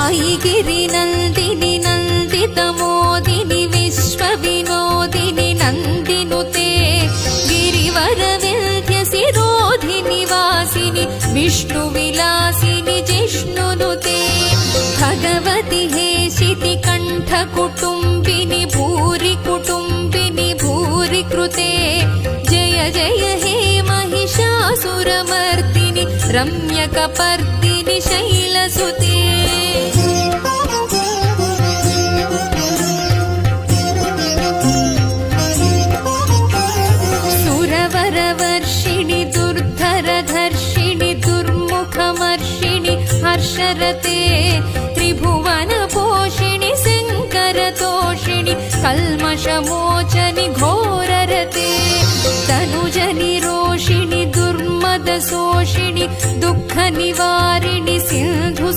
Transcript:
ऐगिरिनन्दिनि नन्दितमोदिनि विश्वविनोदिनि नन्दिनुते गिरिवरविन्ध्यसिरोधिनि वासिनि विष्णुविलासिनि जिष्णुनुते भगवति हेशिति कण्ठकुटुम्बिनि भूरि कुटुम्बिनि भूरि कृते जय जय हे महिषासुरमर्दिनि रम्यकपर्दिनि शैलसुते सुरवरवर्षिणि दुर्धरधर्षिणि दुर्मुखमर्षिणि हर्षरते त्रिभुवनपोषिणि शङ्करतोषिणि कल्मषमोचनि घोररते तनुजनिरोषिणि दुर्मदशोषिणि दुःखनिवारिणि सिन्धु